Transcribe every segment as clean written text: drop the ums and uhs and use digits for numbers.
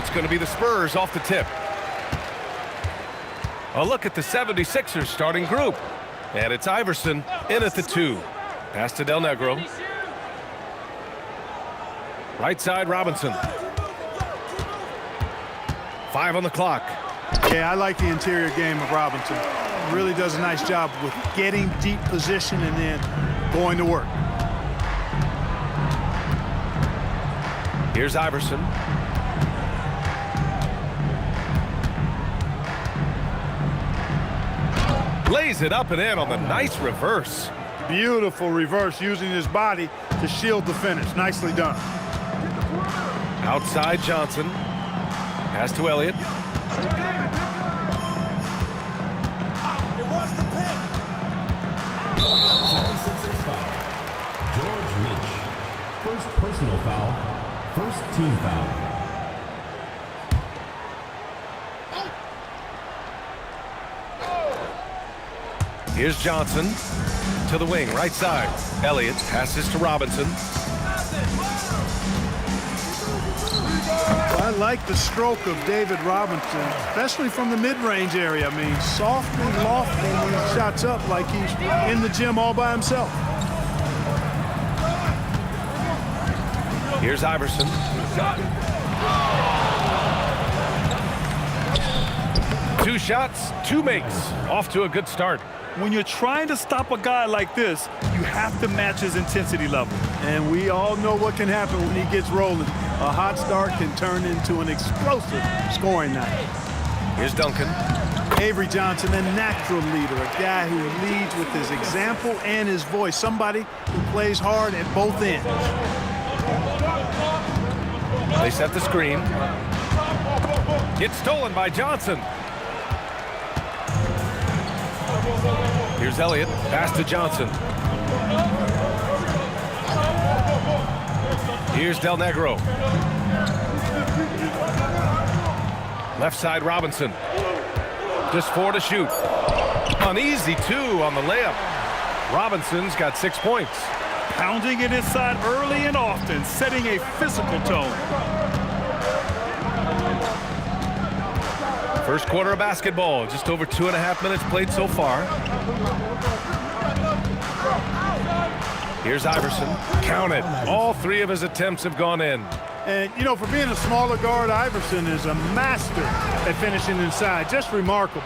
It's going to be the Spurs off the tip. A look at the 76ers starting group. And it's Iverson in at the 2. Pass to Del Negro. Right side, Robinson. 5 on the clock. Yeah, I like the interior game of Robinson. Really does a nice job with getting deep position and then going to work. Here's Iverson. Lays it up and in on the nice reverse. Beautiful reverse using his body to shield the finish. Nicely done. Outside Johnson. Pass to Elliott. George Mitch. First personal foul. First team foul. Here's Johnson to the wing, right side. Elliott passes to Robinson. I like the stroke of David Robinson, especially from the mid-range area. I mean, softly lofting these shots up like he's in the gym all by himself. Here's Iverson. Two shots, 2 makes. Off to a good start. When you're trying to stop a guy like this, you have to match his intensity level. And we all know what can happen when he gets rolling. A hot start can turn into an explosive scoring night. Here's Duncan. Avery Johnson, a natural leader, a guy who leads with his example and his voice, somebody who plays hard at both ends. They set the screen. It's stolen by Johnson. Here's Elliott. Pass to Johnson. Here's Del Negro. Left side, Robinson. Just 4 to shoot. An easy 2 on the layup. Robinson's got 6 points. Pounding it inside early and often, setting a physical tone. First quarter of basketball. Just over 2.5 minutes played so far. Here's Iverson. Count it. All 3 of his attempts have gone in. And, you know, for being a smaller guard, Iverson is a master at finishing inside. Just remarkable.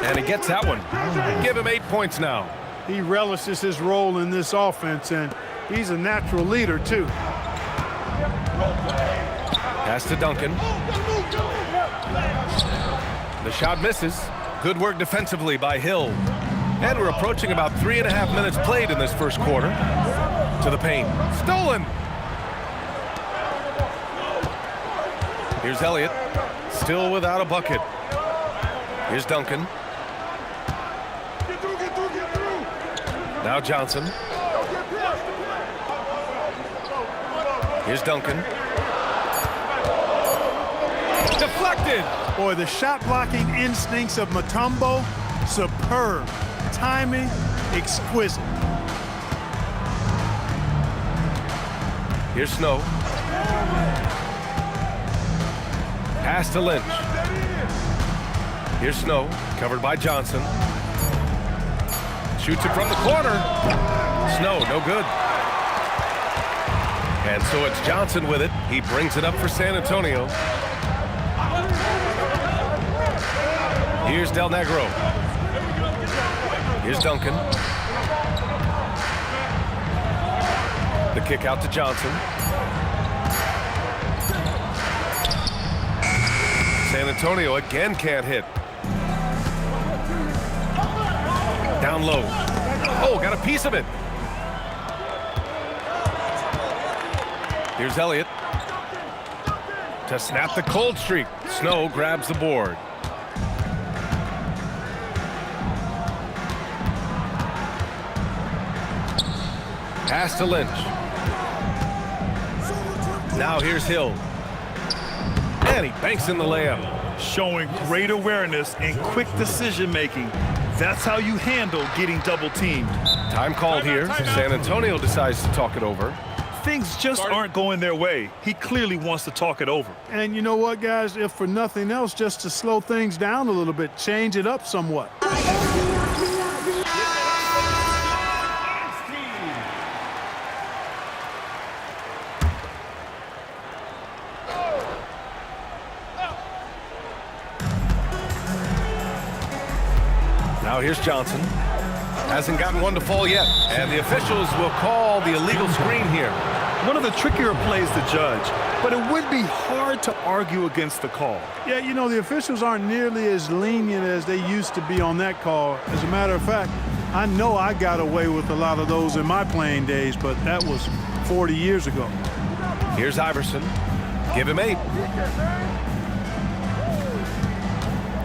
And he gets that one. Give him 8 points now. He relishes his role in this offense, and he's a natural leader, too. Pass to Duncan. The shot misses. Good work defensively by Hill. And we're approaching about 3.5 minutes played in this first quarter. To the paint. Stolen! Here's Elliott. Still without a bucket. Here's Duncan. Now Johnson. Here's Duncan. Deflected! Boy, the shot-blocking instincts of Mutombo, superb. Timing, exquisite. Here's Snow. Pass to Lynch. Here's Snow, covered by Johnson. Shoots it from the corner. Snow, no good. And so it's Johnson with it. He brings it up for San Antonio. Here's Del Negro. Here's Duncan. The kick out to Johnson. San Antonio again can't hit. Down low. Oh, got a piece of it. Here's Elliott. To snap the cold streak. Snow grabs the board. Pass to Lynch. Now here's Hill. And he banks in the layup. showing great awareness and quick decision-making. That's how you handle getting double-teamed. Time called here. San Antonio decides to talk it over. Things just aren't going their way. He clearly wants to talk it over. And you know what, guys? If for nothing else, just to slow things down a little bit, change it up somewhat. Now here's Johnson. Hasn't gotten one to fall yet. And the officials will call the illegal screen here. One of the trickier plays to judge, but it would be hard to argue against the call. Yeah, you know, the officials aren't nearly as lenient as they used to be on that call. As a matter of fact, I know I got away with a lot of those in my playing days, but that was 40 years ago. Here's Iverson. Give him 8.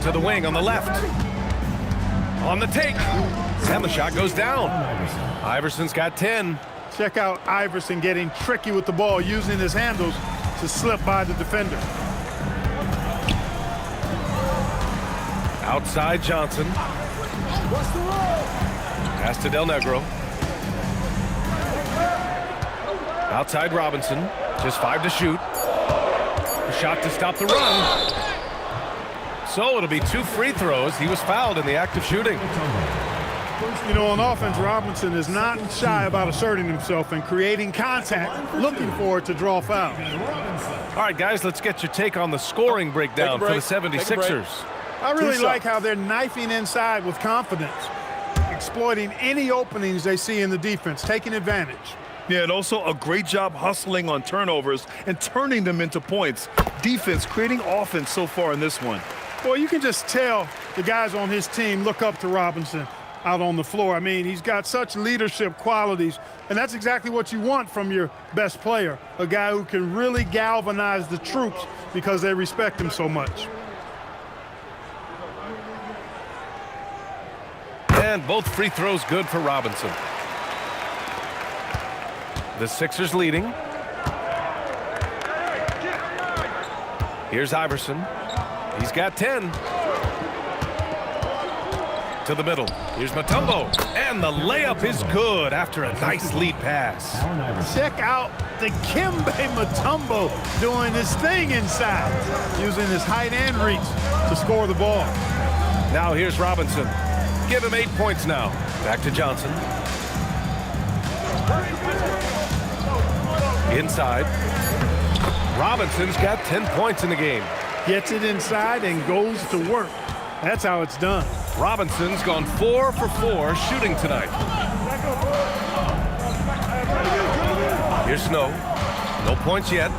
To the wing on the left. On the take. And the shot goes down. Iverson's got 10. Check out Iverson getting tricky with the ball, using his handles to slip by the defender. Outside Johnson. Pass to Del Negro. Outside Robinson. Just 5 to shoot. A shot to stop the run. So it'll be 2 free throws. He was fouled in the act of shooting. You know, on offense, Robinson is not shy about asserting himself and creating contact, looking for it to draw foul. All right, guys, let's get your take on the scoring breakdown for the 76ers. I really like how they're knifing inside with confidence, exploiting any openings they see in the defense, taking advantage. Yeah, and also a great job hustling on turnovers and turning them into points. Defense creating offense so far in this one. Well, you can just tell the guys on his team look up to Robinson out on the floor. I mean, he's got such leadership qualities, and that's exactly what you want from your best player, a guy who can really galvanize the troops because they respect him so much. And both free throws good for Robinson. The Sixers leading. Here's Iverson. He's got 10. To the middle. Here's Mutombo. And the layup is good after a nice lead pass. Check out the Dikembe Mutombo doing his thing inside, using his height and reach to score the ball. Now here's Robinson. Give him 8 points now. Back to Johnson. Inside. Robinson's got 10 points in the game. Gets it inside and goes to work. That's how it's done. Robinson's gone 4 for 4 shooting tonight. Here's Snow. No points yet.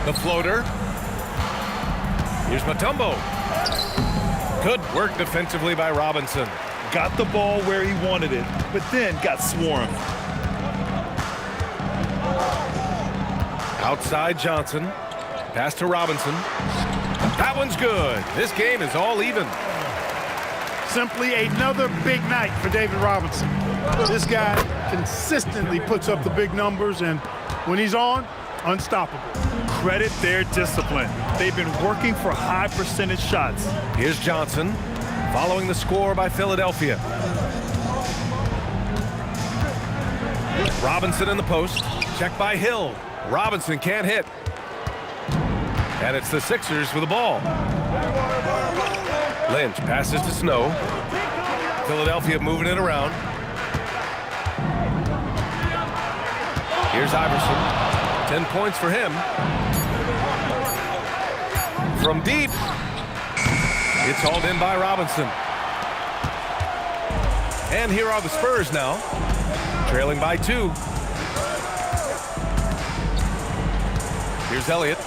The floater. Here's Mutombo. Good work defensively by Robinson. Got the ball where he wanted it, but then got swarmed. Outside Johnson. Pass to Robinson. That one's good. This game is all even. Simply another big night for David Robinson. This guy consistently puts up the big numbers, and when he's on, unstoppable. Credit their discipline. They've been working for high percentage shots. Here's Johnson, following the score by Philadelphia. Robinson in the post. Check by Hill. Robinson can't hit. And it's the Sixers with the ball. Lynch passes to Snow. Philadelphia moving it around. Here's Iverson. 10 points for him. From deep. It's hauled in by Robinson. And here are the Spurs now, trailing by 2. Here's Elliott.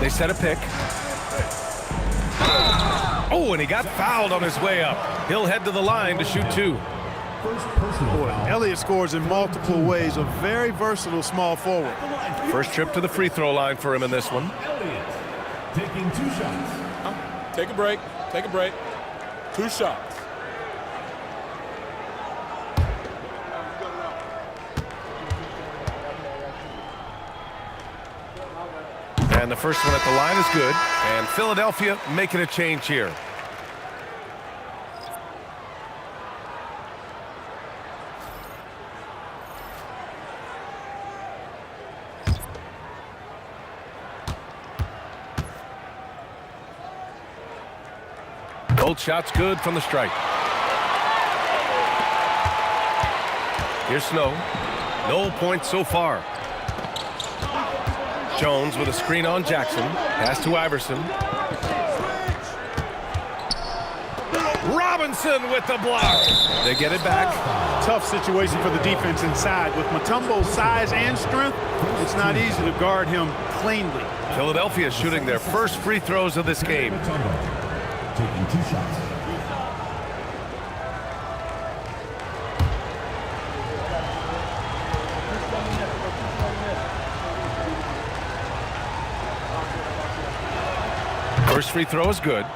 They set a pick. Oh, and he got fouled on his way up. He'll head to the line to shoot 2. Boy, Elliott scores in multiple ways, a very versatile small forward. First trip to the free throw line for him in this one. Elliott taking 2 shots. Take a break. Take a break. 2 shots. And the first one at the line is good. And Philadelphia making a change here. Both shots good from the stripe. Here's Snow. No points so far. Jones with a screen on Jackson. Pass to Iverson. Robinson with the block. They get it back. Tough situation for the defense inside. With Mutombo's size and strength, it's not easy to guard him cleanly. Philadelphia shooting their first free throws of this game. Taking 2 shots. First free throw is good.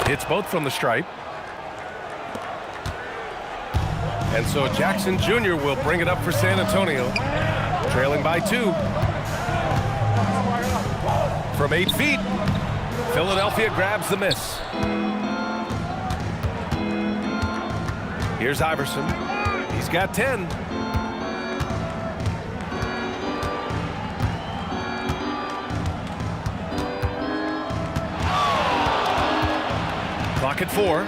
Hits both from the stripe. And so Jackson Jr. will bring it up for San Antonio. Trailing by 2. From 8 feet, Philadelphia grabs the miss. Here's Iverson. He's got 10. Clock at 4.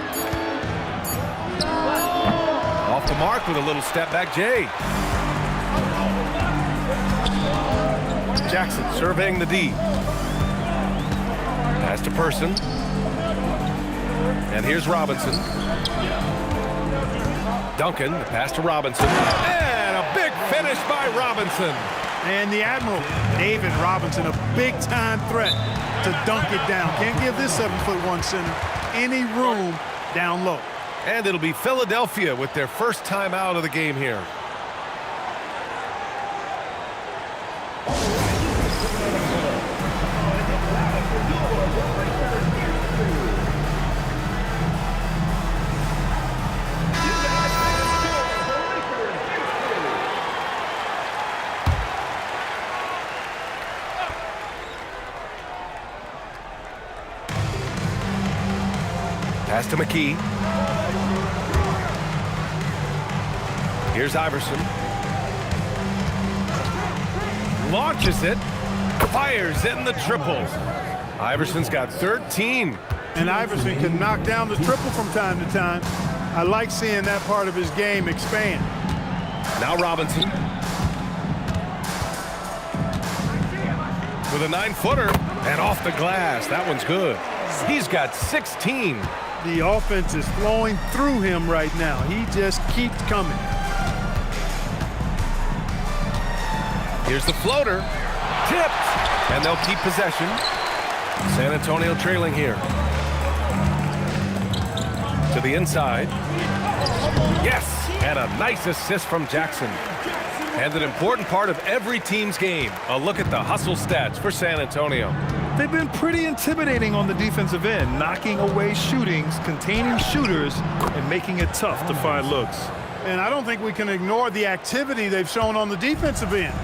Off the mark with a little step back Jay. Jackson surveying the D. Pass to Person. And here's Robinson. Duncan, the pass to Robinson. And a big finish by Robinson. And the Admiral, David Robinson, a big-time threat to dunk it down. Can't give this 7'1" center any room down low. And it'll be Philadelphia with their first time out of the game here. Pass to McKee. Here's Iverson. Launches it. Fires it in the triple. Iverson's got 13. And Iverson can knock down the triple from time to time. I like seeing that part of his game expand. Now Robinson. With a 9-footer. And off the glass. That one's good. He's got 16. The offense is flowing through him right now. He just keeps coming. Here's the floater. Tipped. And they'll keep possession. San Antonio trailing here. To the inside. Yes. And a nice assist from Jackson. And an important part of every team's game. A look at the hustle stats for San Antonio. They've been pretty intimidating on the defensive end, knocking away shootings, containing shooters, and making it tough to find looks. And I don't think we can ignore the activity they've shown on the defensive end.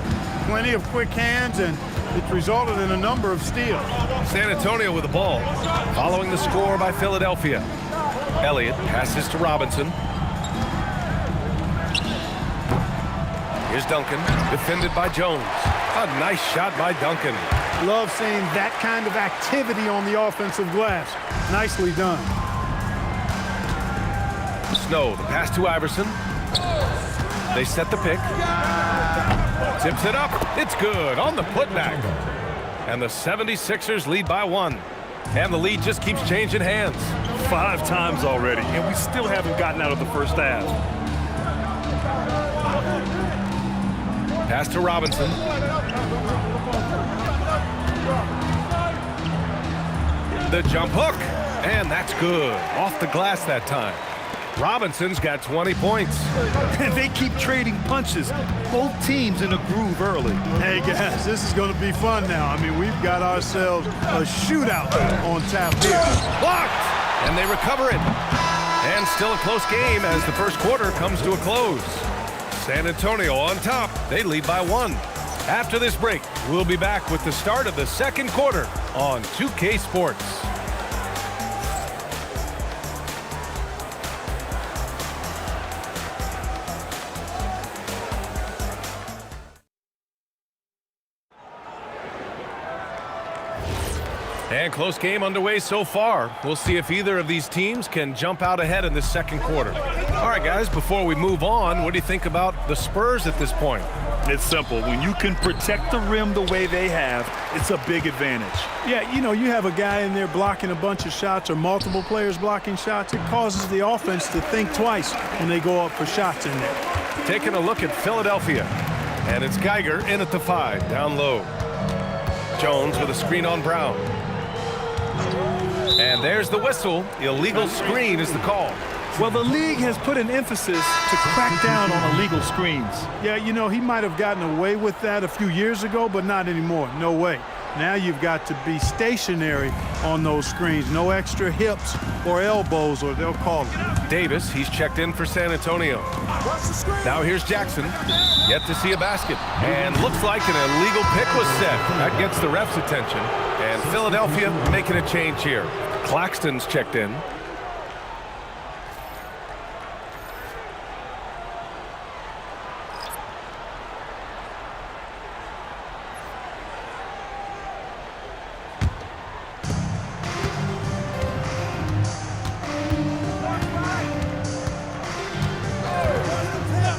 Plenty of quick hands, and it's resulted in a number of steals. San Antonio with the ball, following the score by Philadelphia. Elliott passes to Robinson. Here's Duncan, defended by Jones. A nice shot by Duncan. Love seeing that kind of activity on the offensive glass. Nicely done. Snow, the pass to Iverson. They set the pick. Tips it up. It's good on the putback. And the 76ers lead by 1. And the lead just keeps changing hands. 5 times already, and we still haven't gotten out of the first half. Pass to Robinson. The jump hook. And that's good. Off the glass that time. Robinson's got 20 points. And they keep trading punches. Both teams in a groove early. Hey, guys, this is going to be fun now. I mean, we've got ourselves a shootout on tap here. Blocked! And they recover it. And still a close game as the first quarter comes to a close. San Antonio on top. They lead by 1. After this break, we'll be back with the start of the second quarter on 2K Sports. And close game underway so far. We'll see if either of these teams can jump out ahead in the second quarter. All right, guys, before we move on, what do you think about the Spurs at this point? It's simple. When you can protect the rim the way they have, it's a big advantage. Yeah, you know, you have a guy in there blocking a bunch of shots or multiple players blocking shots. It causes the offense to think twice when they go up for shots in there. Taking a look at Philadelphia. And it's Geiger in at the 5, down low. Jones with a screen on Brown. And there's the whistle. Illegal screen is the call. Well, the league has put an emphasis to crack down on illegal screens. Yeah, you know, he might have gotten away with that a few years ago, but not anymore. No way. Now you've got to be stationary on those screens. No extra hips or elbows, or they'll call it. Davis, he's checked in for San Antonio. Now here's Jackson. Yet to see a basket. And looks like an illegal pick was set. That gets the ref's attention. And Philadelphia making a change here. Claxton's checked in.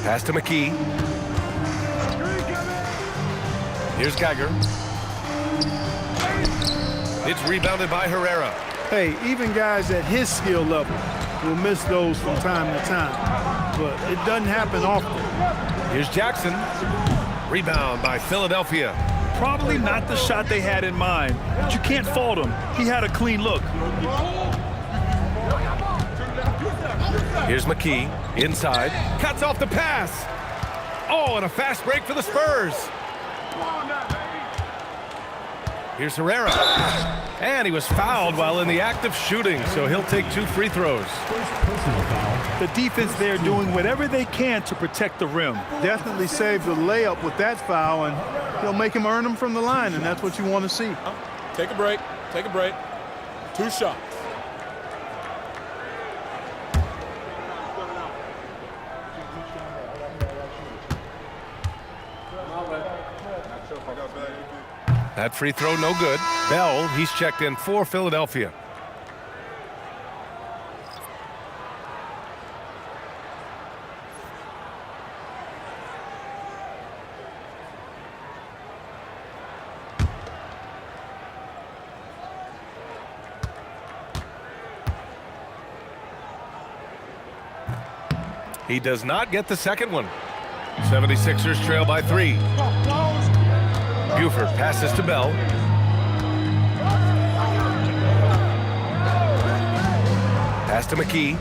Pass to McKee. Here's Geiger. It's rebounded by Herrera. Hey, even guys at his skill level will miss those from time to time, but it doesn't happen often. Here's Jackson. Rebound by Philadelphia. Probably not the shot they had in mind, but you can't fault him. He had a clean look. Here's McKee, inside, cuts off the pass. Oh, and a fast break for the Spurs. Here's Herrera. And he was fouled while in the act of shooting, so he'll take 2 free throws. The defense there doing whatever they can to protect the rim. Definitely saved the layup with that foul, and he'll make him earn them from the line, and that's what you want to see. Take a break. Take a break. 2 shots. That free throw no good. Bell, he's checked in for Philadelphia. He does not get the second one. 76ers trail by 3. Buford passes to Bell. Pass to McKee.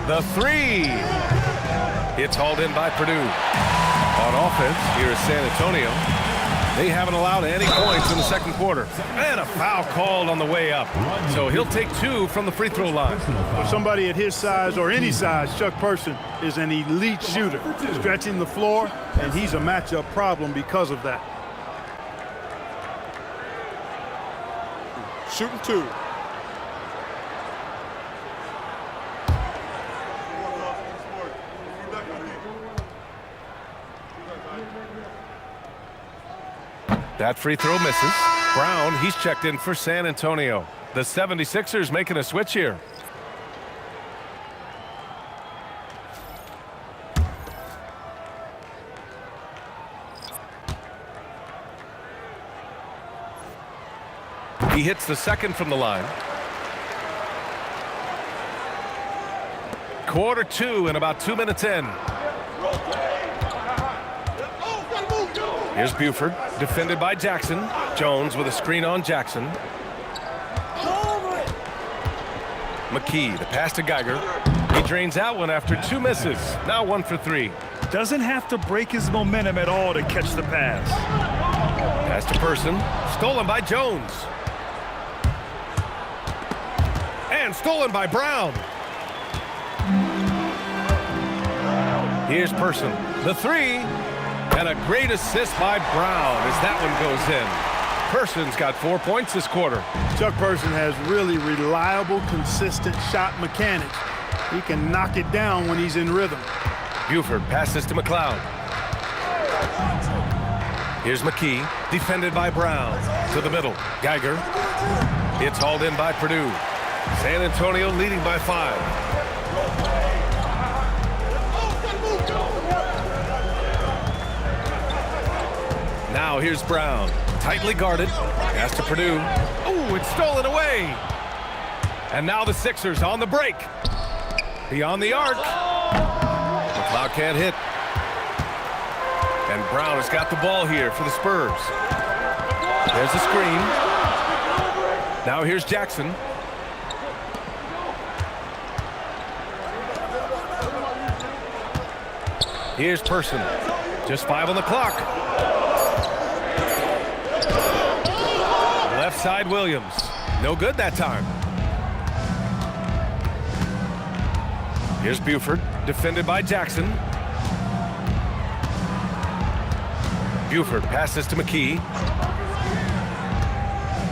The 3. It's hauled in by Purdue. On offense, here is San Antonio. They haven't allowed any points in the second quarter. And a foul called on the way up. So he'll take 2 from the free throw line. For somebody at his size or any size, Chuck Person is an elite shooter, stretching the floor, and he's a matchup problem because of that. Shooting 2. That free throw misses. Brown, he's checked in for San Antonio. The 76ers making a switch here. He hits the second from the line. Quarter 2 and about 2 minutes in. Here's Buford, defended by Jackson. Jones with a screen on Jackson. McKee, the pass to Geiger. He drains that one after 2 misses. Now 1 for 3. Doesn't have to break his momentum at all to catch the pass. Pass to Person. Stolen by Jones. And stolen by Brown. Here's Person. The 3. And a great assist by Brown as that one goes in. Person's got 4 points this quarter. Chuck Person has really reliable, consistent shot mechanics. He can knock it down when he's in rhythm. Buford passes to McLeod. Here's McKee, defended by Brown. To the middle, Geiger. It's hauled in by Purdue. San Antonio leading by 5. Now here's Brown, tightly guarded. Pass to Purdue. Oh, it's stolen away. And now the Sixers on the break. Beyond the arc. McLeod can't hit. And Brown has got the ball here for the Spurs. There's the screen. Now here's Jackson. Here's Person. Just 5 on the clock. Left side Williams. No good that time. Here's Buford, defended by Jackson. Buford passes to McKee.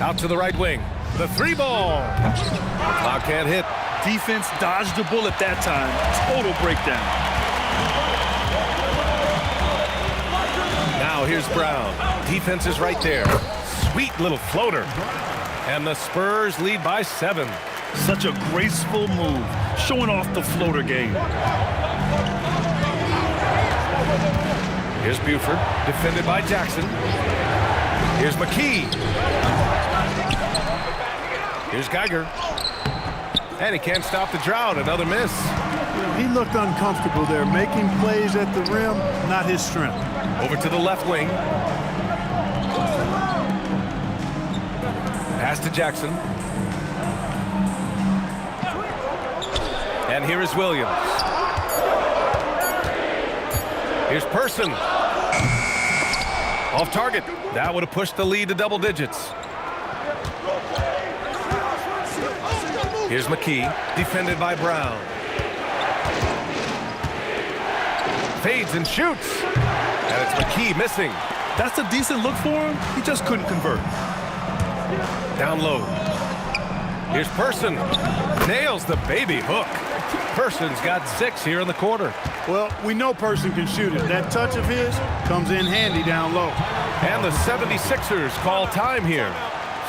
Out to the right wing. The 3-ball. McLeod can't hit. Defense dodged the bullet that time. Total breakdown. Now here's Brown. Defense is right there. Sweet little floater. And the Spurs lead by 7. Such a graceful move, showing off the floater game. Here's Buford, defended by Jackson. Here's McKee. Here's Geiger. And he can't stop the drought. Another miss. He looked uncomfortable there, making plays at the rim, not his strength. Over to the left wing. Pass to Jackson. And here is Williams. Here's Person. Off target. That would have pushed the lead to double digits. Here's McKee, defended by Brown. Fades and shoots. And it's McKee missing. That's a decent look for him. He just couldn't convert. Down low. Here's Person. Nails the baby hook. Person's got 6 here in the quarter. Well, we know Person can shoot it. That touch of his comes in handy down low. And the 76ers call time here.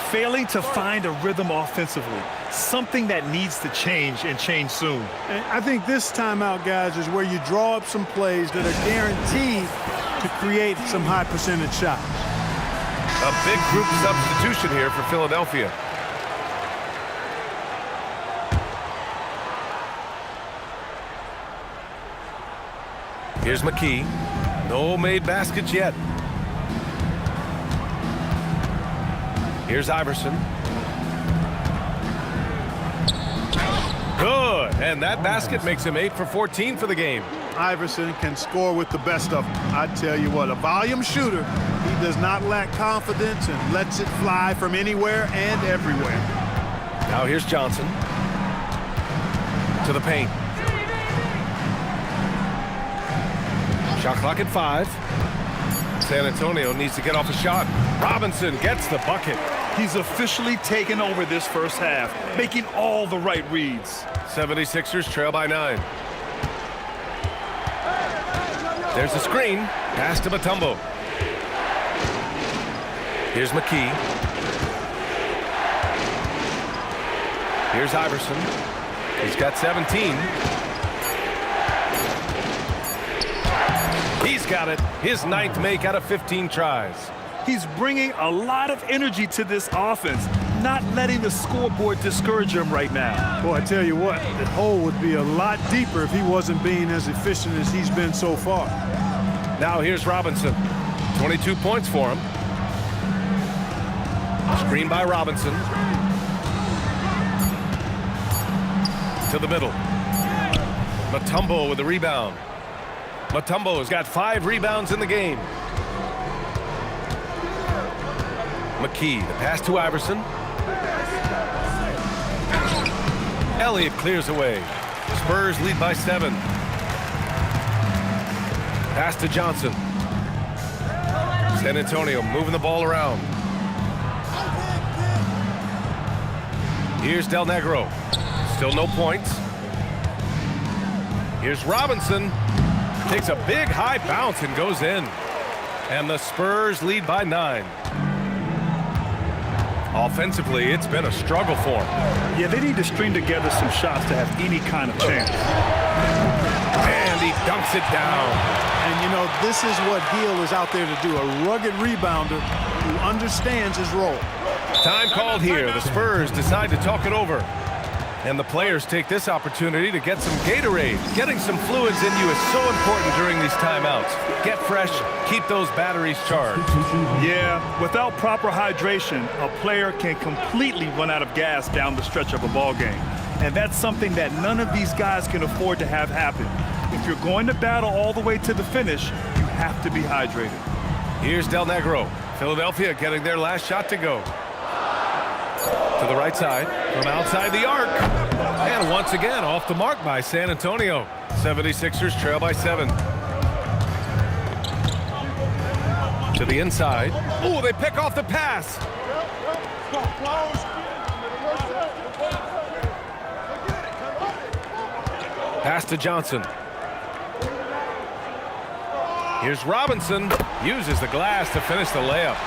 Failing to find a rhythm offensively. Something that needs to change and change soon. And I think this timeout, guys, is where you draw up some plays that are guaranteed to create some high percentage shots. A big group substitution here for Philadelphia. Here's McKee. No made baskets yet. Here's Iverson. Good. And that basket makes him 8 for 14 for the game. Iverson can score with the best of them. I tell you what, a volume shooter. He does not lack confidence and lets it fly from anywhere and everywhere. Now here's Johnson. To the paint. Shot clock at 5. San Antonio needs to get off a shot. Robinson gets the bucket. He's officially taken over this first half, making all the right reads. 76ers trail by 9. There's a screen. Pass to Mutombo. Here's McKee. Here's Iverson. He's got 17. He's got it. His 9th make out of 15 tries. He's bringing a lot of energy to this offense, not letting the scoreboard discourage him right now. Boy, I tell you what, the hole would be a lot deeper if he wasn't being as efficient as he's been so far. Now here's Robinson. 22 points for him. Screen by Robinson. To the middle. Mutombo with the rebound. Mutombo's got 5 rebounds in the game. McKee, the pass to Iverson. Elliott clears away. Spurs lead by 7. Pass to Johnson. San Antonio moving the ball around. Here's Del Negro. Still no points. Here's Robinson. Takes a big high bounce and goes in. And the Spurs lead by 9. Offensively, it's been a struggle for them. Yeah, they need to string together some shots to have any kind of chance. And he dunks it down. And, you know, this is what Hill is out there to do, a rugged rebounder who understands his role. Time called here. The Spurs decide to talk it over. And the players take this opportunity to get some Gatorade. Getting some fluids in you is so important during these timeouts. Get fresh, keep those batteries charged. Yeah, without proper hydration, a player can completely run out of gas down the stretch of a ball game. And that's something that none of these guys can afford to have happen. If you're going to battle all the way to the finish, you have to be hydrated. Here's Del Negro. Philadelphia getting their last shot to go. To the right side, from outside the arc. And once again, off the mark by San Antonio. 76ers trail by 7. To the inside. Oh, they pick off the pass. Pass to Johnson. Here's Robinson. Uses the glass to finish the layup.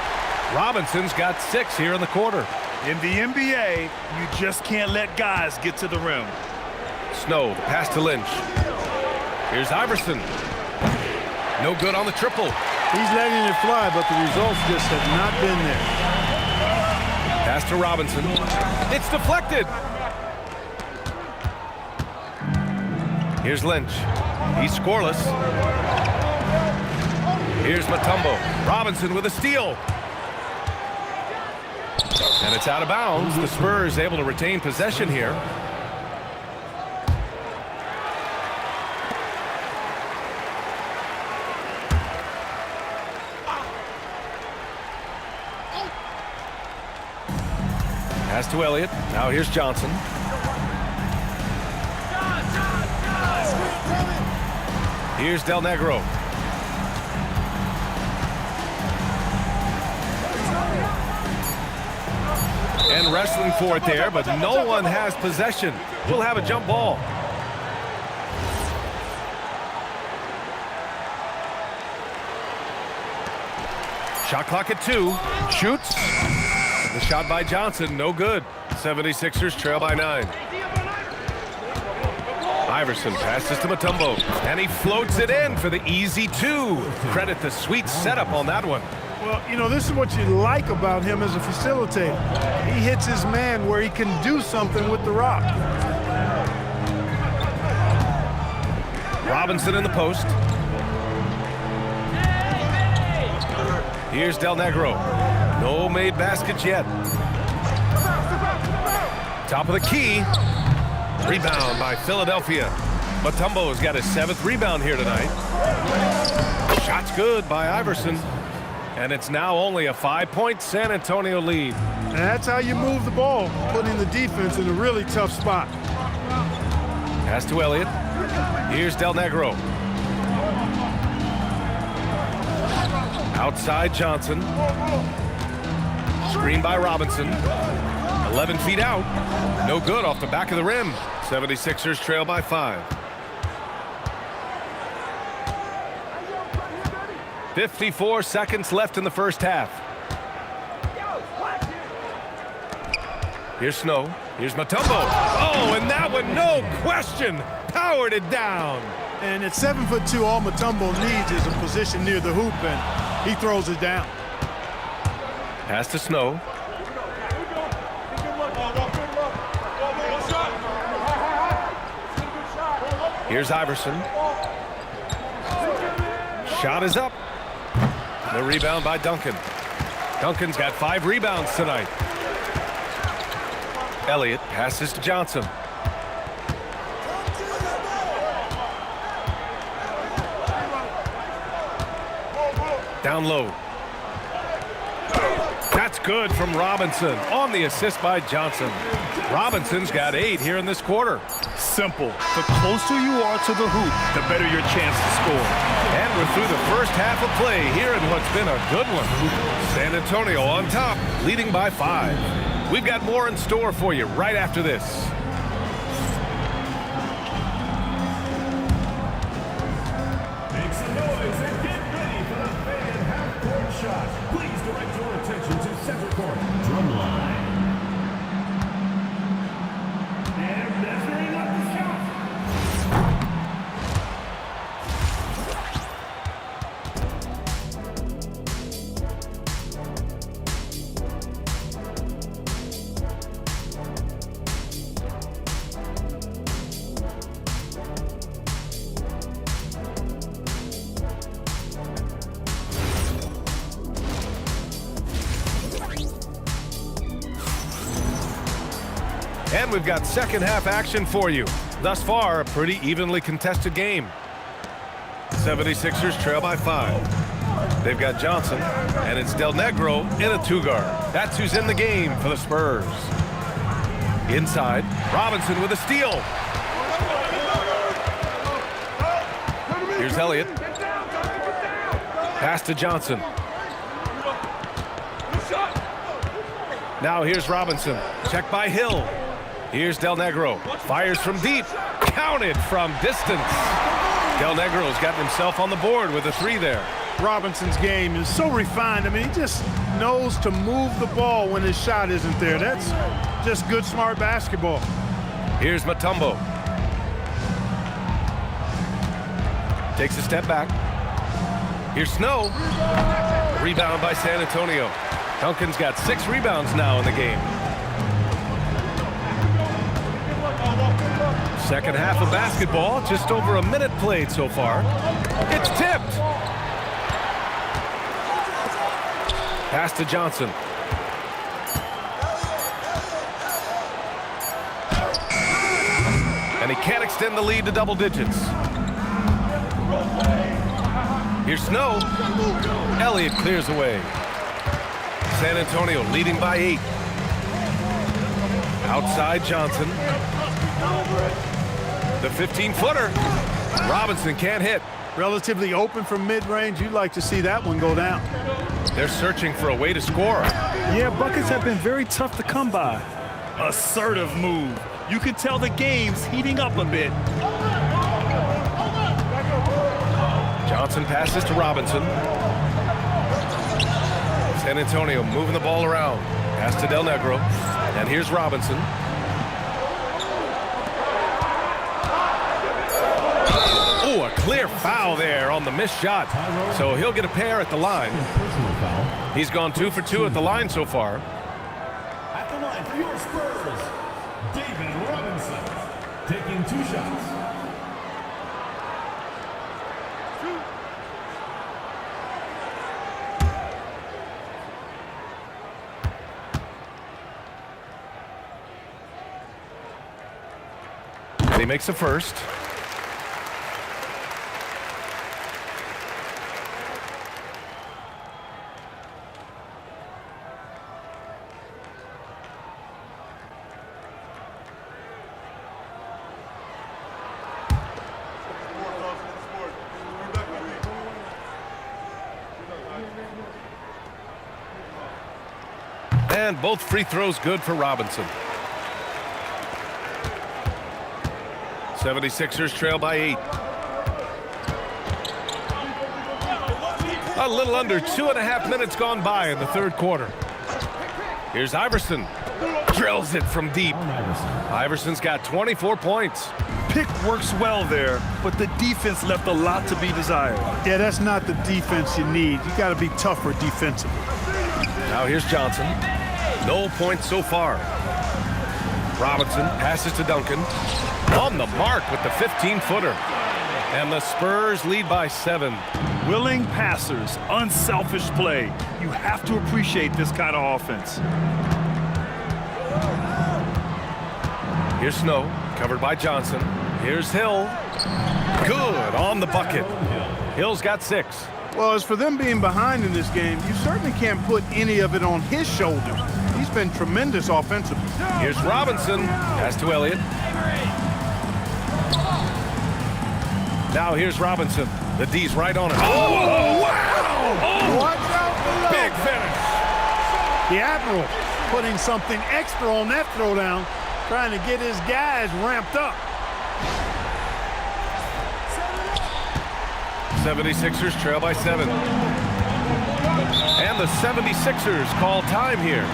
Robinson's got 6 here in the quarter. In the NBA, you just can't let guys get to the rim. Snow, the pass to Lynch. Here's Iverson. No good on the triple. He's letting it fly, but the results just have not been there. Pass to Robinson. It's deflected. Here's Lynch. He's scoreless. Here's Mutombo. Robinson with a steal. And it's out of bounds. The Spurs able to retain possession here. Pass to Elliott. Now here's Johnson. Here's Del Negro. And wrestling for it there, but no one has possession. We'll have a jump ball. Shot clock at 2. Shoots. The shot by Johnson, no good. 76ers trail by 9. Iverson passes to Mutombo, and he floats it in for the easy 2. Credit the sweet setup on that one. Well, you know, this is what you like about him as a facilitator. He hits his man where he can do something with the rock. Robinson in the post. Here's Del Negro. No made baskets yet. Top of the key. Rebound by Philadelphia. Mutombo's got his 7th rebound here tonight. Shot's good by Iverson. And it's now only a 5-point San Antonio lead. And that's how you move the ball, putting the defense in a really tough spot. Pass to Elliott. Here's Del Negro. Outside Johnson. Screen by Robinson. 11 feet out. No good off the back of the rim. 76ers trail by 5. 54 seconds left in the first half. Here's Snow. Here's Mutombo. Oh, and that one, no question, powered it down. And at 7'2", all Mutombo needs is a position near the hoop, and he throws it down. Pass to Snow. Here's Iverson. Shot is up. The rebound by Duncan. Duncan's got 5 rebounds tonight. Elliott passes to Johnson. Down low. That's good from Robinson on the assist by Johnson. Robinson's got 8 here in this quarter. Simple. The closer you are to the hoop, the better your chance to score. And we're through the first half of play here in what's been a good one. San Antonio on top, leading by 5. We've got more in store for you right after this. Make some noise and get ready for the fan half-court shot. Please direct your attention to center court. Drumline. And measuring up the shot. And we've got second half action for you. Thus far, a pretty evenly contested game. 76ers trail by 5. They've got Johnson, and it's Del Negro in a 2-guard. That's who's in the game for the Spurs. Inside, Robinson with a steal. Here's Elliott. Pass to Johnson. Now here's Robinson. Check by Hill. Here's Del Negro. Fires from deep. Counted from distance. Del Negro's gotten himself on the board with a 3 there. Robinson's game is so refined. I mean, he just knows to move the ball when his shot isn't there. That's just good, smart basketball. Here's Mutombo. Takes a step back. Here's Snow. Rebound by San Antonio. Duncan's got 6 rebounds now in the game. Second half of basketball, just over a minute played so far. It's tipped. Pass to Johnson. And he can't extend the lead to double digits. Here's Snow. Elliott clears away. San Antonio leading by 8. Outside Johnson. The 15-footer. Robinson can't hit. Relatively open from mid-range. You'd like to see that one go down. They're searching for a way to score. Yeah, buckets have been very tough to come by. Assertive move. You can tell the game's heating up a bit. Johnson passes to Robinson. San Antonio moving the ball around. Pass to Del Negro. And here's Robinson. Oh, a clear foul there on the missed shot. So he'll get a pair at the line. He's gone 2 for 2 at the line so far. At the line for your Spurs, David Robinson, taking 2 shots. He makes the first. And both free throws good for Robinson. 76ers trail by 8. A little under 2.5 minutes gone by in the third quarter. Here's Iverson. Drills it from deep. Iverson's got 24 points. Pick works well there, but the defense left a lot to be desired. Yeah, that's not the defense you need. You got to be tougher defensively. Now here's Johnson. No points so far. Robinson passes to Duncan. On the mark with the 15-footer. And the Spurs lead by 7. Willing passers, unselfish play. You have to appreciate this kind of offense. Here's Snow, covered by Johnson. Here's Hill. Good on the bucket. Hill's got 6. Well, as for them being behind in this game, you certainly can't put any of it on his shoulders. He's been tremendous offensively. Here's Robinson. Pass to Elliott. Now here's Robinson. The D's right on it. Oh, wow! Watch out below. Big finish. The Admiral putting something extra on that throwdown, trying to get his guys ramped up. 76ers trail by 7. And the 76ers call time here.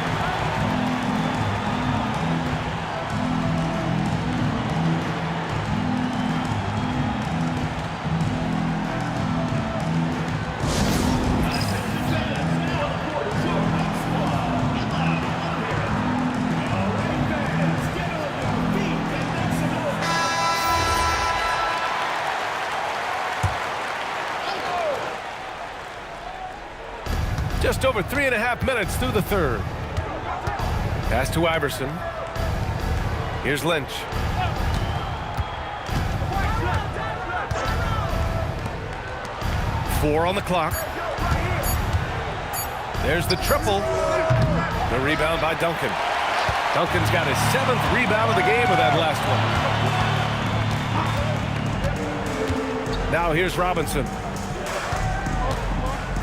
Just over 3.5 minutes through the third. Pass to Iverson. Here's Lynch. Four on the clock. There's the triple. The rebound by Duncan. Duncan's got his 7th rebound of the game with that last one. Now here's Robinson.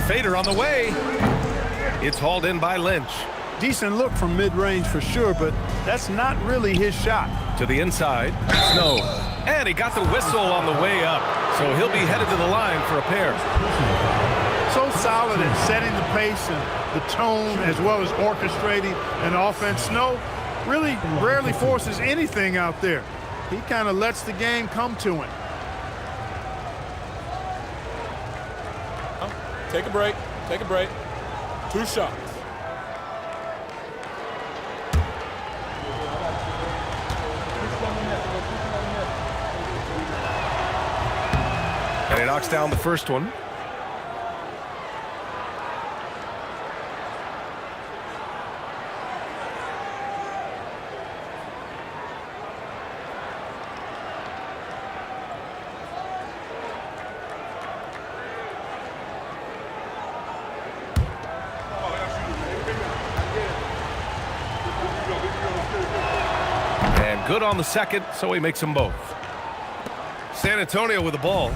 Fader on the way. It's hauled in by Lynch. Decent look from mid-range for sure, but that's not really his shot. To the inside. Snow. And he got the whistle on the way up. So he'll be headed to the line for a pair. So solid at setting the pace and the tone as well as orchestrating an offense. Snow really rarely forces anything out there. He kind of lets the game come to him. Take a break. Take a break. 2 shots. And he knocks down the first one. Good on the second, so he makes them both. San Antonio with the ball.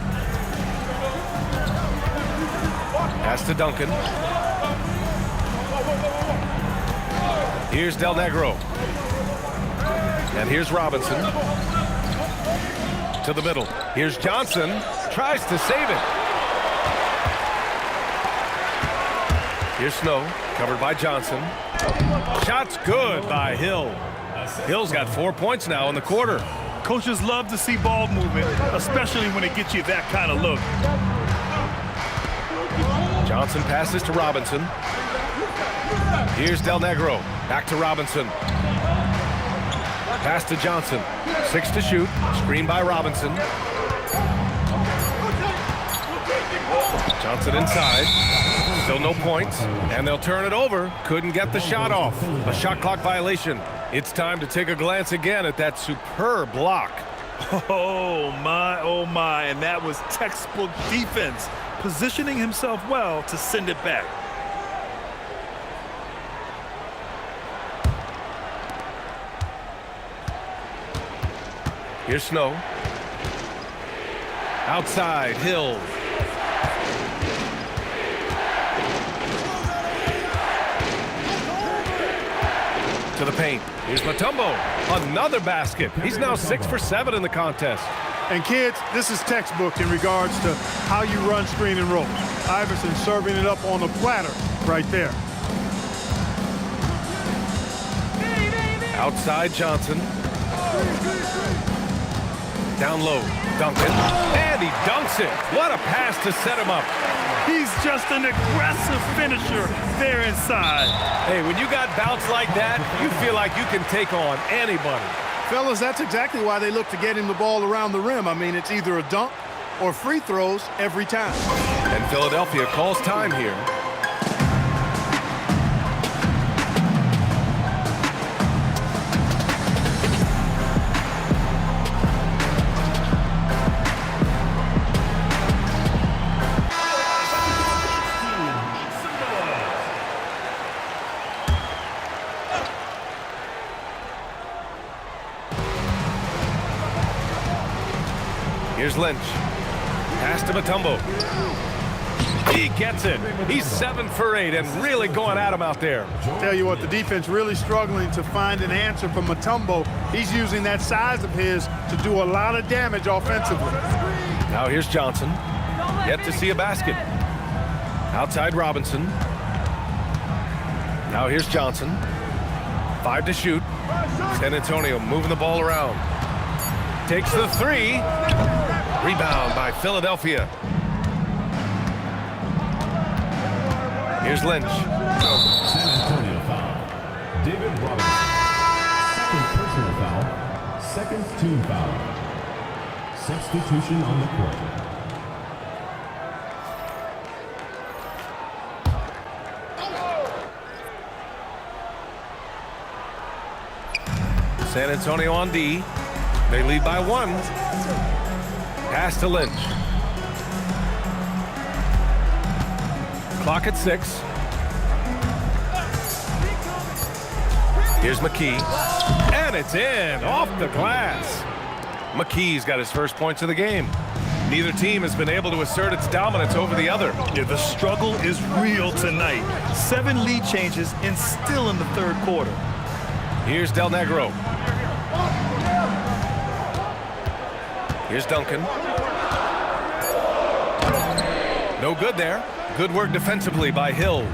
Pass to Duncan. Here's Del Negro. And here's Robinson. To the middle. Here's Johnson. Tries to save it. Here's Snow. Covered by Johnson. Shot's good by Hill. Hill's got 4 points now in the quarter. Coaches love to see ball movement, especially when it gets you that kind of look. Johnson passes to Robinson. Here's Del Negro. Back to Robinson. Pass to Johnson. 6 to shoot. Screen by Robinson. Johnson inside. Still no points. And they'll turn it over. Couldn't get the shot off. A shot clock violation. It's time to take a glance again at that superb block. Oh my, and that was textbook defense, positioning himself well to send it back. Here's Snow. Outside, Hill. To the paint. Here's Mutombo. Another basket. He's now 6 for 7 in the contest. And kids, this is textbook in regards to how you run screen and roll. Iverson serving it up on a platter right there. Outside Johnson. Down low, Duncan. And he dunks it. What a pass to set him up. He's just an aggressive finisher there inside. Hey, when you got bounce like that, you feel like you can take on anybody. Fellas, that's exactly why they look to get him the ball around the rim. I mean, it's either a dunk or free throws every time. And Philadelphia calls time here. Here's Lynch. Pass to Mutombo. He gets it. He's 7 for 8 and really going at him out there. Tell you what, the defense really struggling to find an answer from Mutombo. He's using that size of his to do a lot of damage offensively. Now here's Johnson. Yet to see a basket. Outside Robinson. Now here's Johnson. 5 to shoot. San Antonio moving the ball around. Takes the 3. Rebound by Philadelphia. Here's Lynch. San Antonio foul. David Robinson. Second personal foul. Second team foul. Substitution on the court. San Antonio on D. They lead by 1. Pass to Lynch. Clock at 6. Here's McKee. And it's in off the glass. McKee's got his first points of the game. Neither team has been able to assert its dominance over the other. Yeah, the struggle is real tonight. 7 lead changes and still in the third quarter. Here's Del Negro. Here's Duncan. No good there. Good work defensively by Hill.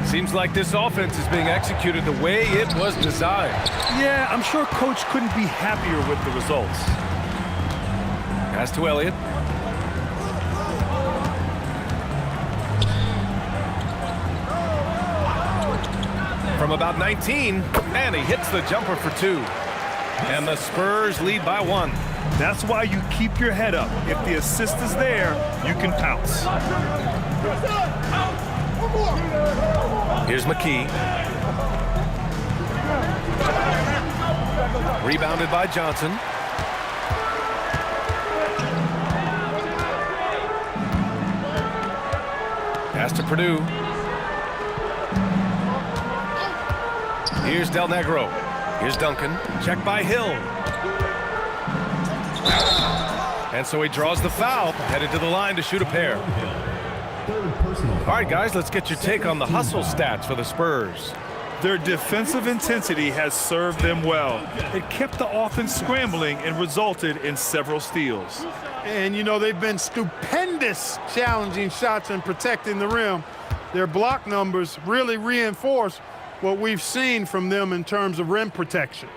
Seems like this offense is being executed the way it was designed. Yeah, I'm sure Coach couldn't be happier with the results. Pass to Elliott. From about 19, and he hits the jumper for 2. And the Spurs lead by 1. That's why you keep your head up. If the assist is there, you can pounce. Here's McKee. Rebounded by Johnson. Pass to Purdue. Here's Del Negro. Here's Duncan. Check by Hill. And so he draws the foul, headed to the line to shoot a pair. All right, guys, let's get your take on the hustle stats for the Spurs. Their defensive intensity has served them well. It kept the offense scrambling and resulted in several steals. And, you know, they've been stupendous challenging shots and protecting the rim. Their block numbers really reinforce what we've seen from them in terms of rim protection.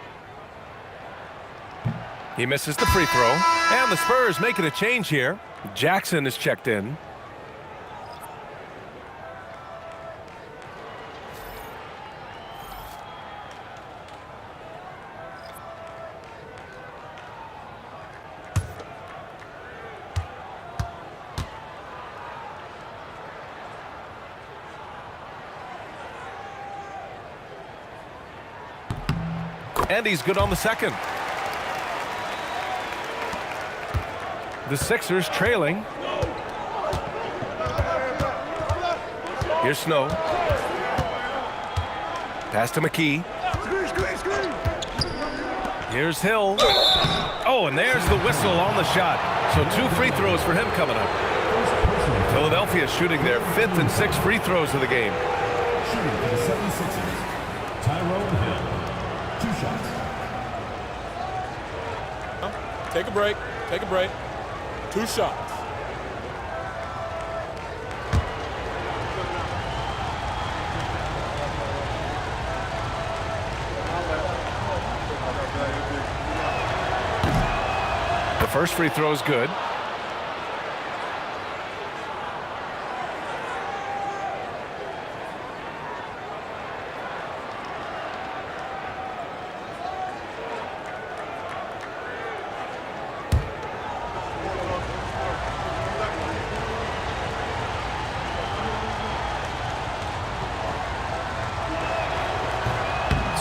He misses the free throw, and the Spurs making a change here. Jackson is checked in. And he's good on the second. The Sixers trailing. Here's Snow. Pass to McKee. Here's Hill. Oh, and there's the whistle on the shot. So 2 free throws for him coming up. Philadelphia shooting their 5th and 6th free throws of the game. Shooting for the 76ers, Tyrone Hill. 2 shots. Take a break. Take a break. 2 shots. The first free throw is good.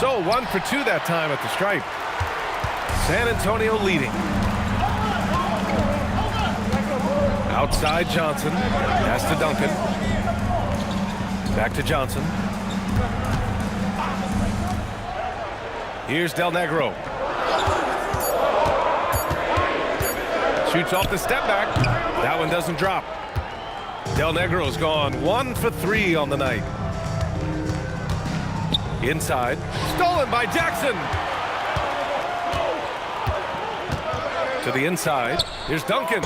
So 1 for 2 that time at the stripe. San Antonio leading. Outside Johnson. Pass to Duncan. Back to Johnson. Here's Del Negro. Shoots off the step back. That one doesn't drop. Del Negro's gone 1 for 3 on the night. Inside. Stolen by Jackson. To the inside. Here's Duncan.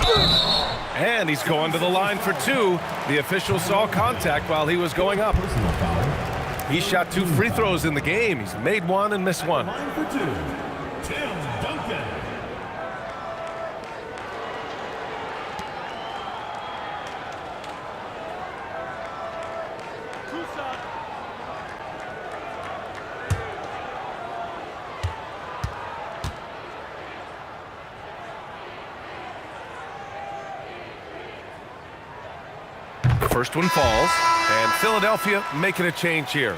And he's going to the line for 2. The official saw contact while he was going up. He shot 2 free throws in the game. He's made 1 and missed 1. Line for 2, Tim Duncan. First one falls, and Philadelphia making a change here.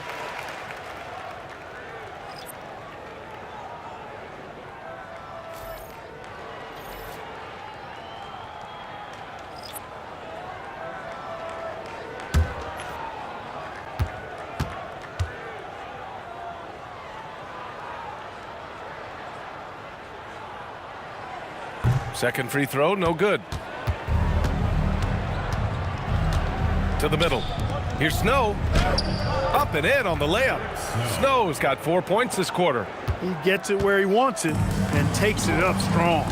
Second free throw, no good. To the middle. Here's Snow. Up and in on the layup. Snow's got 4 points this quarter. He gets it where he wants it and takes it up strong.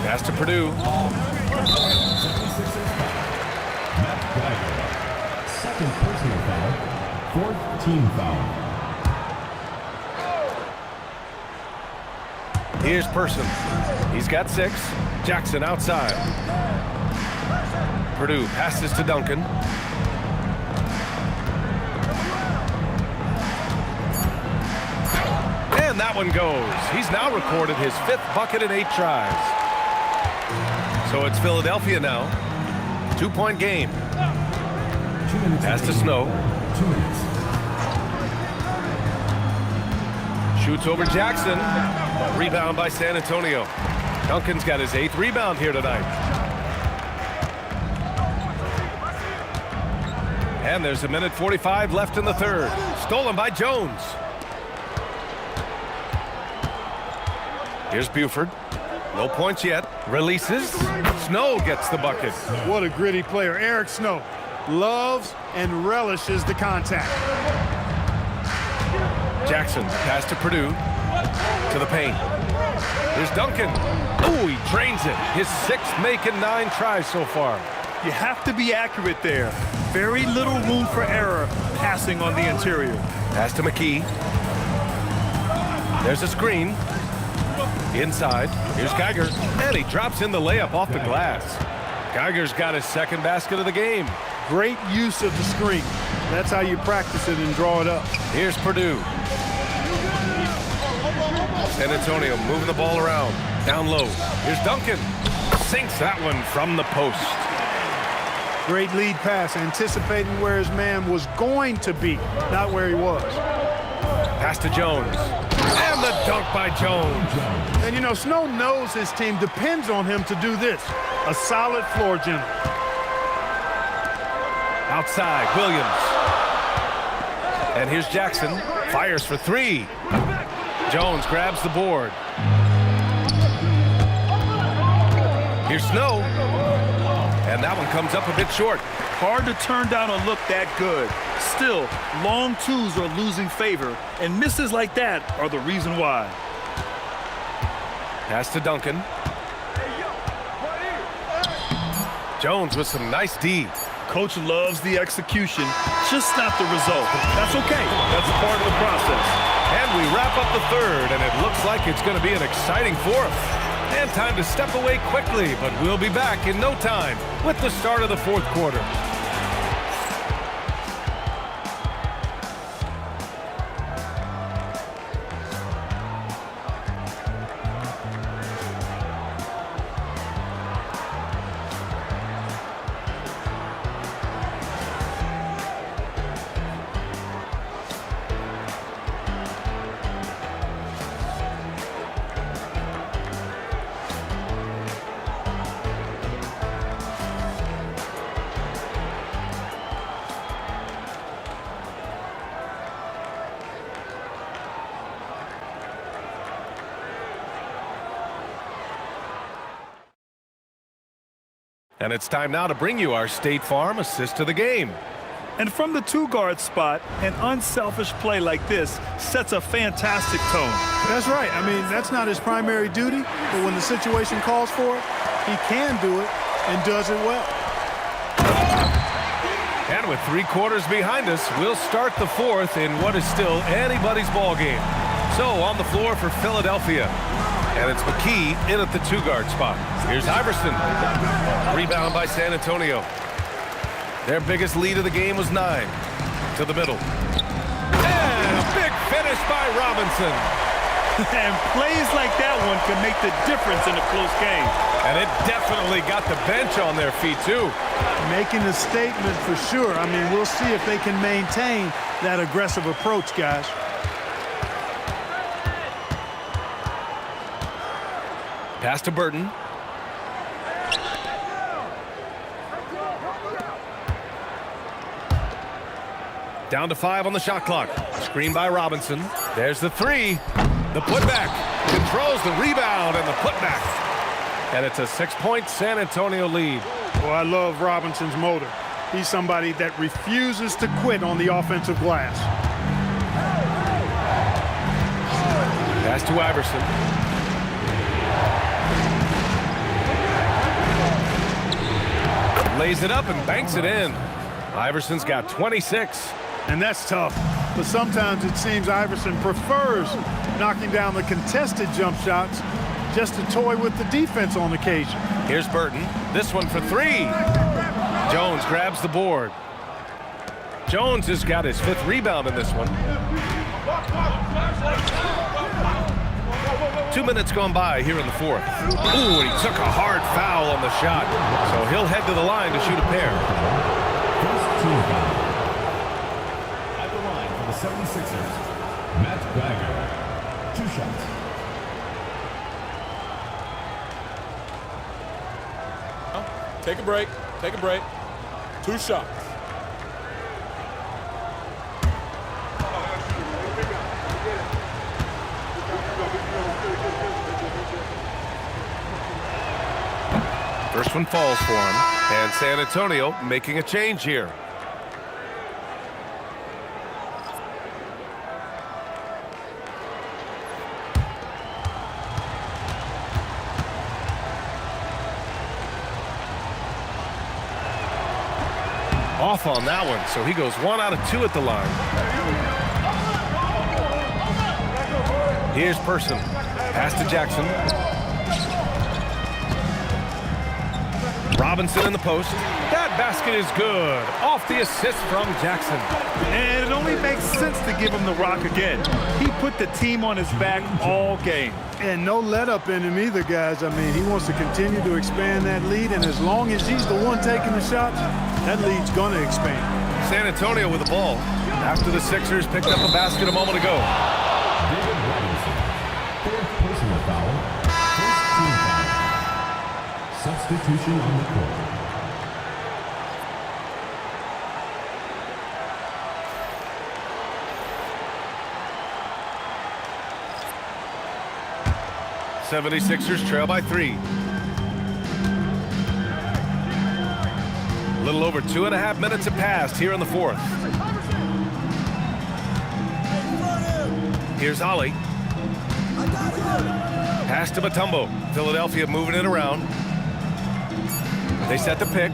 Pass to Purdue. Second personal foul, 4th team foul. Here's Person. He's got 6. Jackson outside. Purdue passes to Duncan. And that one goes. He's now recorded his 5th bucket in 8 tries. So it's Philadelphia now. 2-point game. 2 minutes. Pass to Snow. 2 minutes. Shoots over Jackson. Rebound by San Antonio. Duncan's got his 8th rebound here tonight. And there's 1:45 left in the third. Stolen by Jones. Here's Buford. No points yet. Releases. Snow gets the bucket. What a gritty player. Eric Snow loves and relishes the contact. Jackson, pass to Purdue. To the paint. Here's Duncan. Oh, he drains it. His 6th make in 9 tries so far. You have to be accurate there. Very little room for error passing on the interior. Pass to McKee. There's a screen. Inside. Here's Geiger. And he drops in the layup off the glass. Geiger's got his 2nd basket of the game. Great use of the screen. That's how you practice it and draw it up. Here's Purdue. San Antonio moving the ball around. Down low. Here's Duncan. Sinks that one from the post. Great lead pass, anticipating where his man was going to be, not where he was. Pass to Jones. And the dunk by Jones. And you know, Snow knows his team depends on him to do this. A solid floor general. Outside, Williams. And here's Jackson. Fires for 3. Jones grabs the board. Here's Snow. And that one comes up a bit short. Hard to turn down a look that good. Still, long 2s are losing favor, and misses like that are the reason why. Pass to Duncan. Jones with some nice D. Coach loves the execution, just not the result. That's okay. That's part of the process. And we wrap up the third, and it looks like it's going to be an exciting 4th. And time to step away quickly, but we'll be back in no time with the start of the 4th quarter. And it's time now to bring you our State Farm assist to the game. And from the two-guard spot, an unselfish play like this sets a fantastic tone. That's right. I mean, that's not his primary duty, but when the situation calls for it, he can do it and does it well. And with 3 quarters behind us, we'll start the fourth in what is still anybody's ball game. So on the floor for Philadelphia. And it's McKee in at the two-guard spot. Here's Iverson. Rebound by San Antonio. Their biggest lead of the game was 9. To the middle. And a big finish by Robinson. And plays like that one can make the difference in a close game. And it definitely got the bench on their feet, too. Making a statement for sure. I mean, we'll see if they can maintain that aggressive approach, guys. Pass to Burton. Down to 5 on the shot clock. Screen by Robinson. There's the 3. The putback. Controls the rebound and the putback. And it's a 6-point San Antonio lead. Well, I love Robinson's motor. He's somebody that refuses to quit on the offensive glass. Pass to Iverson. Lays it up and banks it in. Iverson's got 26. And that's tough. But sometimes it seems Iverson prefers knocking down the contested jump shots just to toy with the defense on occasion. Here's Burton. This one for 3. Jones grabs the board. Jones has got his 5th rebound in this one. 2 minutes gone by here in the fourth. Ooh, and he took a hard foul on the shot. So he'll head to the line to shoot a pair. First team foul. At the line for the 76ers, Matt Geiger. 2 shots. Take a break. Take a break. 2 shots. First one falls for him. And San Antonio making a change here. Off on that one, so he goes 1 out of 2 at the line. Here's Person. Pass to Jackson. Robinson in the post. That basket is good. Off the assist from Jackson. And it only makes sense to give him the rock again. He put the team on his back all game. And no let up in him either, guys. I mean, he wants to continue to expand that lead, and as long as he's the one taking the shots, that lead's going to expand. San Antonio with the ball after the Sixers picked up a basket a moment ago. David Robinson. 4th personal foul. First team foul. Substitution on the court. '76ers trail by 3. A little over 2.5 minutes have passed here in the fourth. Here's Ollie. Pass to Mutombo. Philadelphia moving it around. They set the pick.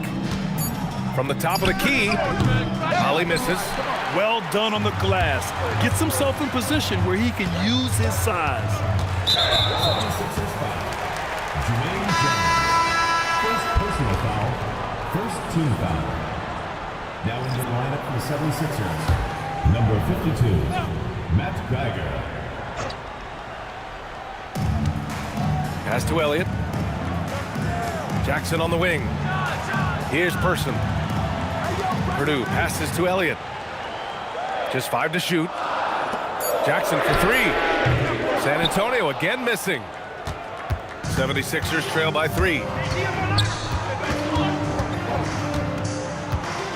From the top of the key, Ollie misses. Well done on the glass. Gets himself in position where he can use his size. 76ers foul. Jermaine Jones. First personal foul. First team foul. Now into the lineup for the 76ers. Number 52, Matt Geiger. Pass to Elliott. Jackson on the wing. Here's Person. Purdue passes to Elliott. Just 5 to shoot. Jackson for 3. San Antonio again missing. 76ers trail by 3.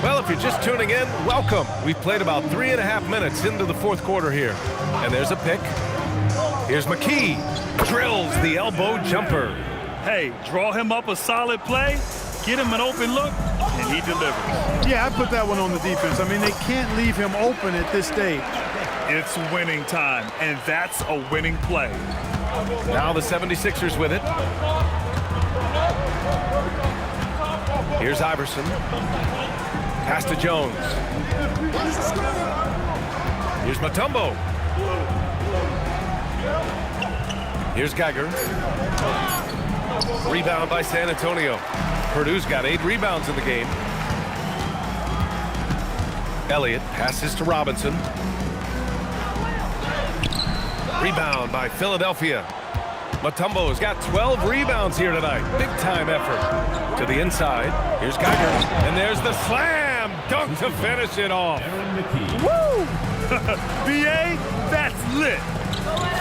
Well, if you're just tuning in, welcome. We've played about 3.5 minutes into the fourth quarter here. And there's a pick. Here's McKee. Drills the elbow jumper. Hey, draw him up a solid play, get him an open look, and he delivers. Yeah, I put that one on the defense. I mean, they can't leave him open at this stage. It's winning time, and that's a winning play. Now the 76ers with it. Here's Iverson. Pass to Jones. Here's Mutombo. Here's Geiger. Rebound by San Antonio. Purdue's got 8 rebounds in the game. Elliott passes to Robinson. Rebound by Philadelphia. Mutombo's got 12 rebounds here tonight. Big time effort. To the inside. Here's Geiger. And there's the slam dunk to finish it off. Woo! B.A., that's lit.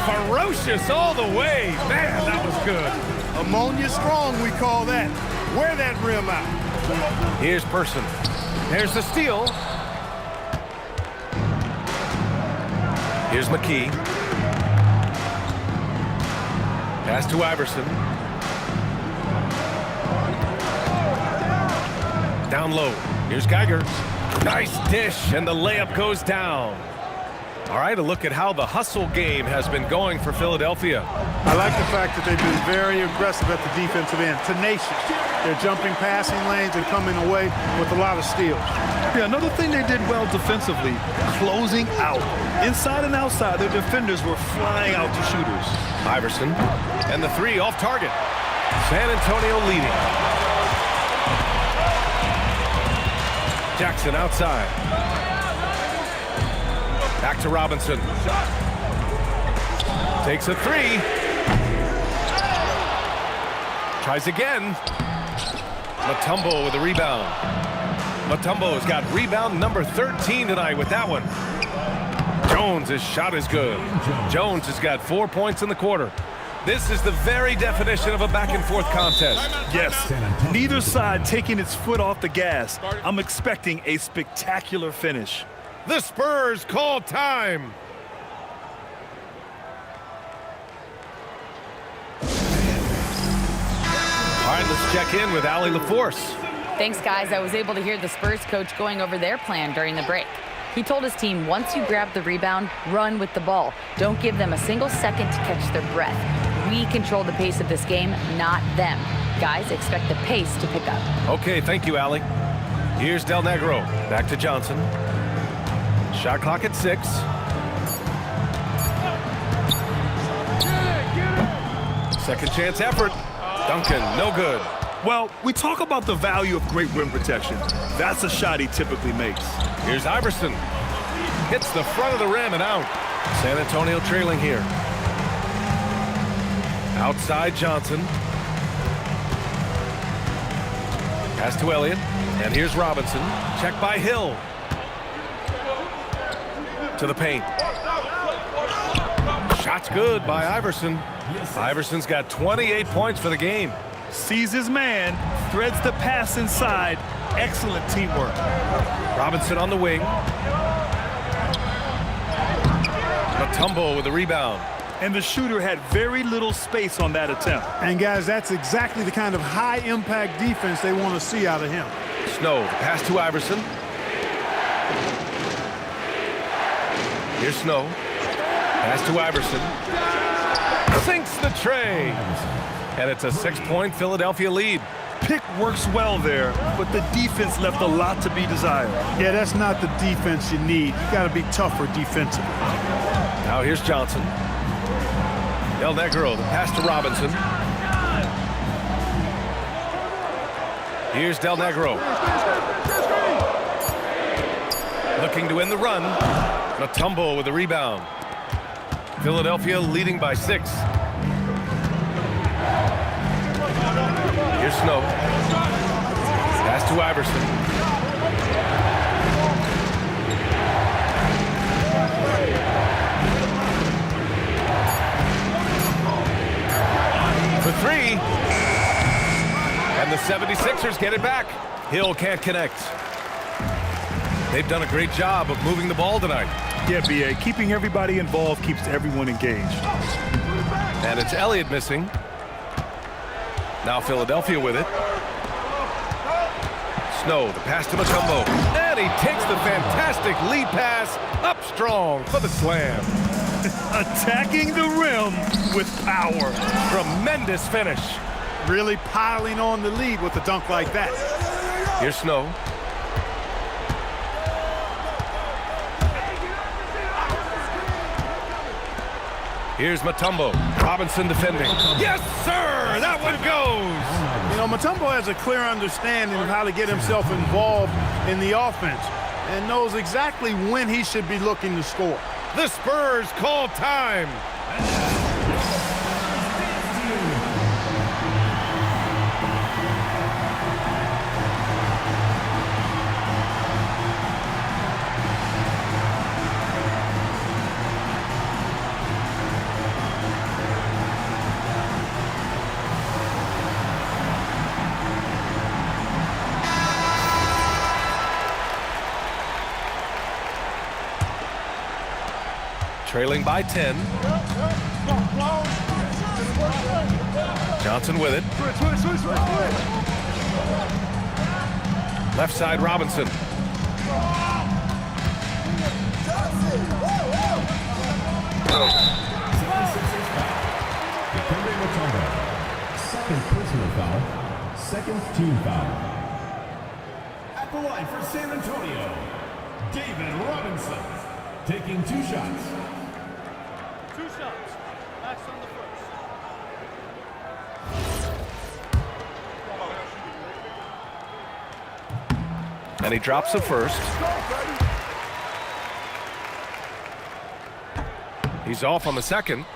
Ferocious all the way. Man, that was good. Ammonia strong, we call that. Wear that rim out. Here's Person. There's the steal. Here's McKee. Pass to Iverson. Down low. Here's Geiger. Nice dish, and the layup goes down. All right, a look at how the hustle game has been going for Philadelphia. I like the fact that they've been very aggressive at the defensive end. Tenacious. They're jumping passing lanes and coming away with a lot of steals. Yeah, another thing they did well defensively, closing out. Inside and outside, their defenders were flying out to shooters. Iverson, and the 3 off target. San Antonio leading. Jackson outside. Back to Robinson. Takes a 3. Tries again. Mutombo with a rebound. Mutombo's got rebound number 13 tonight with that one. Jones' shot is good. Jones has got 4 points in the quarter. This is the very definition of a back-and-forth contest. Yes, neither side taking its foot off the gas. I'm expecting a spectacular finish. The Spurs call time. All right, let's check in with Allie LaForce. Thanks, guys. I was able to hear the Spurs coach going over their plan during the break. He told his team, once you grab the rebound, run with the ball. Don't give them a single second to catch their breath. We control the pace of this game, not them. Guys, expect the pace to pick up. Okay, thank you, Allie. Here's Del Negro. Back to Johnson. Shot clock at 6. Second chance effort. Duncan, no good. Well, we talk about the value of great rim protection. That's a shot he typically makes. Here's Iverson. Hits the front of the rim and out. San Antonio trailing here. Outside Johnson. Pass to Elliott. And here's Robinson. Check by Hill. To the paint. Shot's good by Iverson. Iverson's got 28 points for the game. Sees his man, threads the pass inside. Excellent teamwork. Robinson on the wing. Mutombo with the rebound. And the shooter had very little space on that attempt. And, guys, that's exactly the kind of high-impact defense they want to see out of him. Snow, pass to Iverson. Here's Snow. Pass to Iverson. Sinks the tray. And it's a 6-point Philadelphia lead. Pick works well there, but the defense left a lot to be desired. Yeah, that's not the defense you need. You got to be tougher defensively. Now here's Johnson. Del Negro, the pass to Robinson. Here's Del Negro. Looking to win the run. Mutombo with the rebound. Philadelphia leading by 6. Here's Snow. Pass to Iverson. For 3. And the 76ers get it back. Hill can't connect. They've done a great job of moving the ball tonight. Yeah, B.A., keeping everybody involved keeps everyone engaged. And it's Elliott missing. Now Philadelphia with it. Snow, the pass to Mutombo. And he takes the fantastic lead pass up strong for the slam. Attacking the rim with power. Tremendous finish. Really piling on the lead with a dunk like that. Here's Snow. Here's Mutombo. Robinson defending. Yes, sir! That one goes! You know, Mutombo has a clear understanding of how to get himself involved in the offense and knows exactly when he should be looking to score. The Spurs call time. Trailing by 10. Johnson with it. Left side, Robinson. Defending Mutombo. Second personal foul. Second team foul. At the line for San Antonio, David Robinson. Taking 2 shots. 2 shots. Max on the first. And he drops the first. He's off on the second.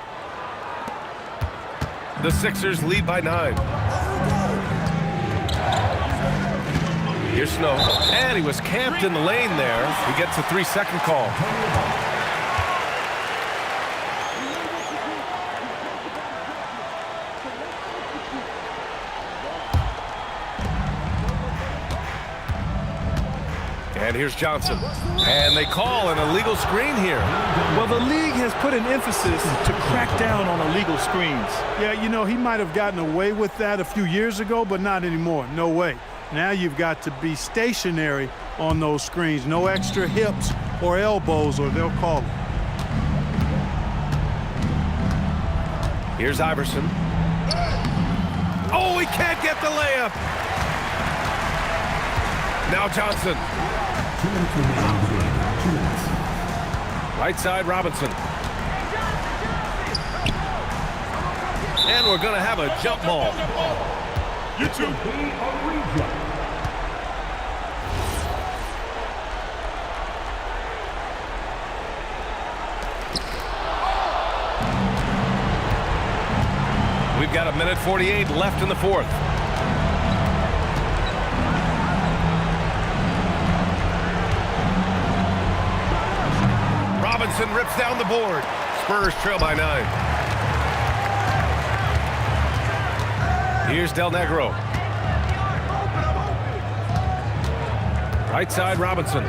The Sixers lead by 9. Here's Snow. And he was camped in the lane there. He gets a 3-second call. And here's Johnson. And they call an illegal screen here. Well, the league has put an emphasis to crack down on illegal screens. Yeah, you know, he might have gotten away with that a few years ago, but not anymore. No way. Now you've got to be stationary on those screens. No extra hips or elbows, or they'll call it. Here's Iverson. Oh, he can't get the layup. Now Johnson. 2 minutes remaining. 2 minutes. Right side, Robinson. And we're going to have a jump ball. You two. A rejump. We've got 1:48 left in the fourth. Robinson rips down the board. Spurs trail by 9. Here's Del Negro. Right side, Robinson.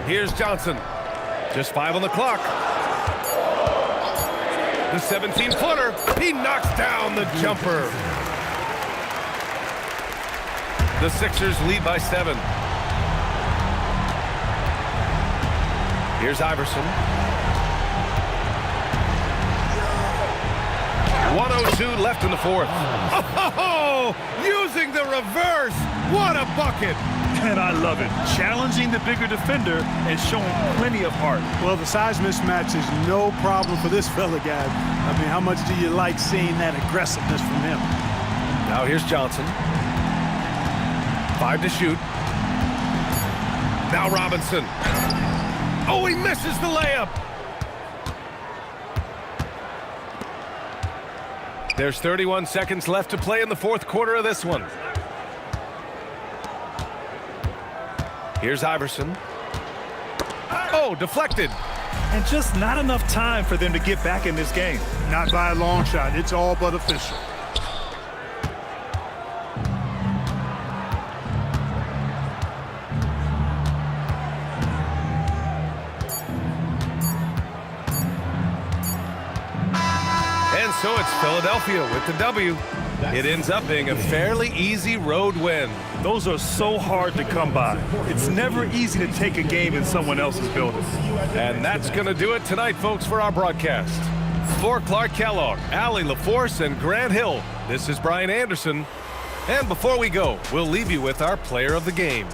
Here's Johnson. Just 5 on the clock. The 17-footer. He knocks down the jumper. The Sixers lead by 7. Here's Iverson. 1:02 left in the fourth. Oh, using the reverse. What a bucket. And I love it. Challenging the bigger defender and showing plenty of heart. Well, the size mismatch is no problem for this fella, guys. I mean, how much do you like seeing that aggressiveness from him? Now here's Johnson. 5 to shoot. Now Robinson. Oh, he misses the layup. There's 31 seconds left to play in the fourth quarter of this one. Here's Iverson. Oh, deflected. And just not enough time for them to get back in this game. Not by a long shot. It's all but official. And so it's Philadelphia with the W. It ends up being a fairly easy road win. Those are so hard to come by. It's never easy to take a game in someone else's building. And that's going to do it tonight, folks, for our broadcast. For Clark Kellogg, Allie LaForce, and Grant Hill, this is Brian Anderson. And before we go, we'll leave you with our player of the game.